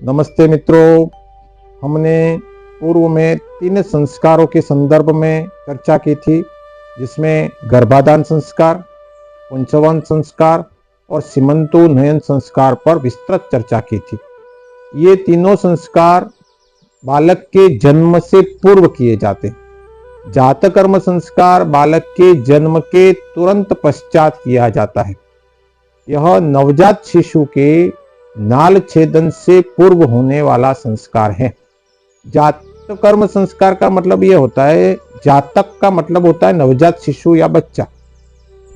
नमस्ते मित्रों। हमने पूर्व में 3 संस्कारों के संदर्भ में चर्चा की थी, जिसमें गर्भाधान संस्कार, पुंसवन संस्कार और सीमंतोन्नयन संस्कार पर विस्तृत चर्चा की थी। ये तीनों संस्कार बालक के जन्म से पूर्व किए जाते। जातकर्म संस्कार बालक के जन्म के तुरंत पश्चात किया जाता है। यह नवजात शिशु के नाल छेदन से पूर्व होने वाला संस्कार है। जातकर्म संस्कार का मतलब यह होता है, जातक का मतलब होता है नवजात शिशु या बच्चा।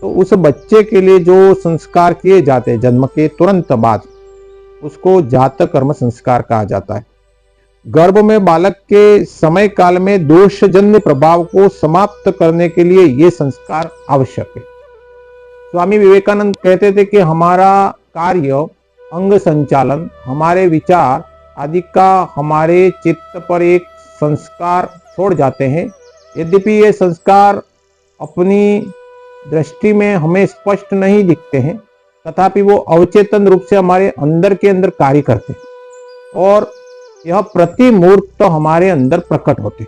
तो उस बच्चे के लिए जो संस्कार किए जाते हैं जन्म के तुरंत बाद, उसको जातकर्म संस्कार कहा जाता है। गर्भ में बालक के समय काल में दोषजन्य प्रभाव को समाप्त करने के लिए ये संस्कार आवश्यक है। स्वामी विवेकानंद कहते थे कि हमारा कार्य, अंग संचालन, हमारे विचार आदि का हमारे चित्त पर एक संस्कार छोड़ जाते हैं। यद्यपि ये संस्कार अपनी दृष्टि में हमें स्पष्ट नहीं दिखते हैं, तथापि वो अवचेतन रूप से हमारे अंदर के अंदर कार्य करते हैं और यह प्रति मुहूर्त हमारे अंदर प्रकट होते।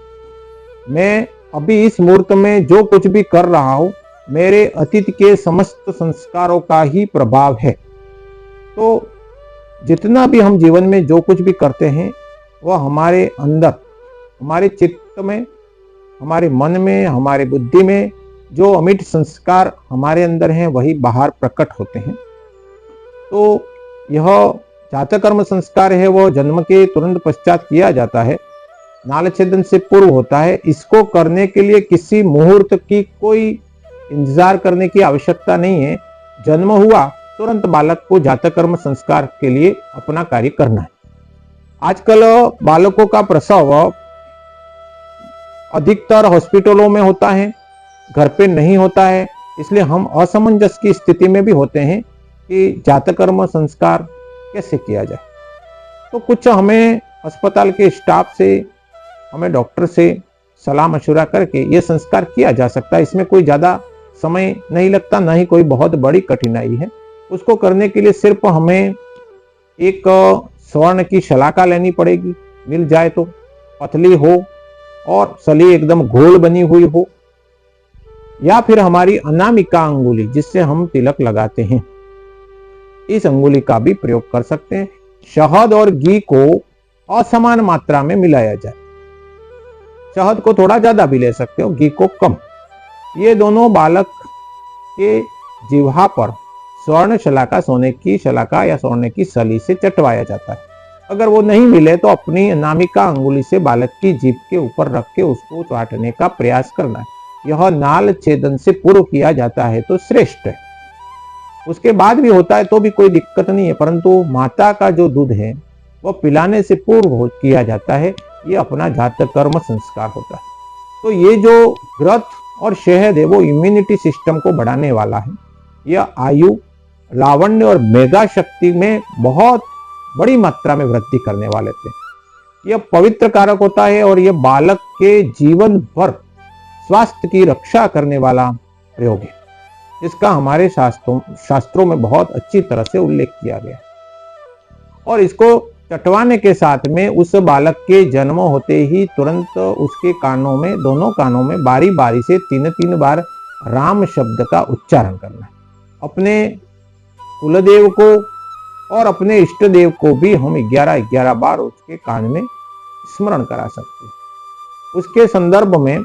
मैं अभी इस मुहूर्त में जो कुछ भी कर रहा हूं, मेरे अतीत के समस्त संस्कारों का ही प्रभाव है। तो जितना भी हम जीवन में जो कुछ भी करते हैं, वह हमारे अंदर, हमारे चित्त में, हमारे मन में, हमारे बुद्धि में जो अमिट संस्कार हमारे अंदर हैं, वही बाहर प्रकट होते हैं। तो यह जातकर्म संस्कार है, वह जन्म के तुरंत पश्चात किया जाता है, नाल छेदन से पूर्व होता है। इसको करने के लिए किसी मुहूर्त की कोई इंतजार करने की आवश्यकता नहीं है। जन्म हुआ तुरंत बालक को जातकर्म संस्कार के लिए अपना कार्य करना है। आजकल बालकों का प्रसव अधिकतर हॉस्पिटलों में होता है, घर पे नहीं होता है। इसलिए हम असमंजस की स्थिति में भी होते हैं कि जातकर्म संस्कार कैसे किया जाए। तो कुछ हमें अस्पताल के स्टाफ से, हमें डॉक्टर से सलाह मशुरा करके ये संस्कार किया जा सकता है। इसमें कोई ज़्यादा समय नहीं लगता, ना ही कोई बहुत बड़ी कठिनाई है। उसको करने के लिए सिर्फ हमें एक स्वर्ण की शलाका लेनी पड़ेगी, मिल जाए तो, पतली हो और सली एकदम गोल बनी हुई हो, या फिर हमारी अनामिका अंगुली जिससे हम तिलक लगाते हैं, इस अंगुली का भी प्रयोग कर सकते हैं। शहद और घी को असमान मात्रा में मिलाया जाए। शहद को थोड़ा ज्यादा भी ले सकते हो, घी को कम। ये दोनों बालक के जिह्वा पर स्वर्ण शलाका, सोने की शलाका या सोने की सली से चटवाया जाता है। अगर वो नहीं मिले तो अपनी अनामिका अंगुली से बालक की जीभ के ऊपर रख के उसको चाटने का प्रयास करना है। यह नाल छेदन से पूर्व किया जाता है तो श्रेष्ठ है। उसके बाद भी होता है तो भी कोई दिक्कत नहीं है, परंतु माता का जो दूध है वह पिलाने से पूर्व किया जाता है। ये अपना जातकर्म संस्कार होता है। तो ये जो घृत और शहद है वो इम्यूनिटी सिस्टम को बढ़ाने वाला है। यह आयु, लावण्य और मेगा शक्ति में बहुत बड़ी मात्रा में वृद्धि करने वाले थे। यह पवित्र कारक होता है और यह बालक के जीवन भर स्वास्थ्य की रक्षा करने वाला प्रयोग है, जिसका हमारे शास्त्रों में बहुत अच्छी तरह से उल्लेख किया गया है। और इसको चटवाने के साथ में उस बालक के जन्म होते ही तुरंत उसके कानों में, दोनों कानों में बारी बारी से 3-3 बार राम शब्द का उच्चारण करना है। अपने कुलदेव को और अपने इष्ट देव को भी हम 11-11 बार उसके कान में स्मरण करा सकते हैं। उसके संदर्भ में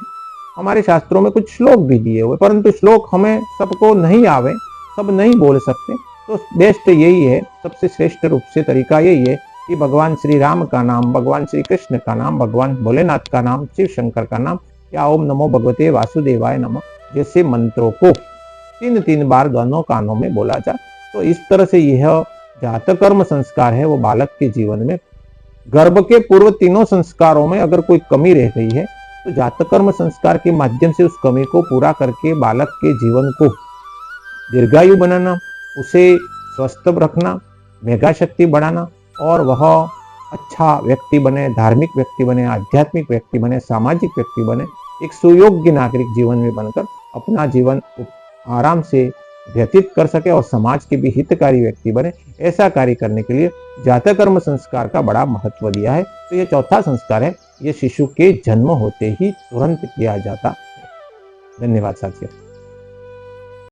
हमारे शास्त्रों में कुछ श्लोक भी दिए हुए, परंतु श्लोक हमें सबको नहीं आवे, सब नहीं बोल सकते। तो बेस्ट यही है, सबसे श्रेष्ठ रूप से तरीका यही है कि भगवान श्री राम का नाम, भगवान श्री कृष्ण का नाम, भगवान भोलेनाथ का नाम, शिव शंकर का नाम, या ओम नमो भगवते वासुदेवाय नमः जैसे मंत्रों को 3-3 बार दोनों कानों में बोला जाए। तो इस तरह से यह जातकर्म संस्कार है, वो बालक के जीवन में गर्भ के पूर्व तीनों संस्कारों में अगर कोई कमी रह गई है तो जातकर्म संस्कार के माध्यम से उस कमी को पूरा करके बालक के जीवन को दीर्घायु बनाना, उसे स्वस्थ रखना, मेगा शक्ति बढ़ाना और वह अच्छा व्यक्ति बने, धार्मिक व्यक्ति बने, आध्यात्मिक व्यक्ति बने, सामाजिक व्यक्ति बने, एक सुयोग्य नागरिक जीवन में बनकर अपना जीवन आराम से व्यतीत कर सके और समाज के भी हितकारी व्यक्ति बने, ऐसा कार्य करने के लिए जातक कर्म संस्कार का बड़ा महत्व दिया है। तो ये चौथा संस्कार है, ये शिशु के जन्म होते ही तुरंत किया जाता है। धन्यवाद साथियों।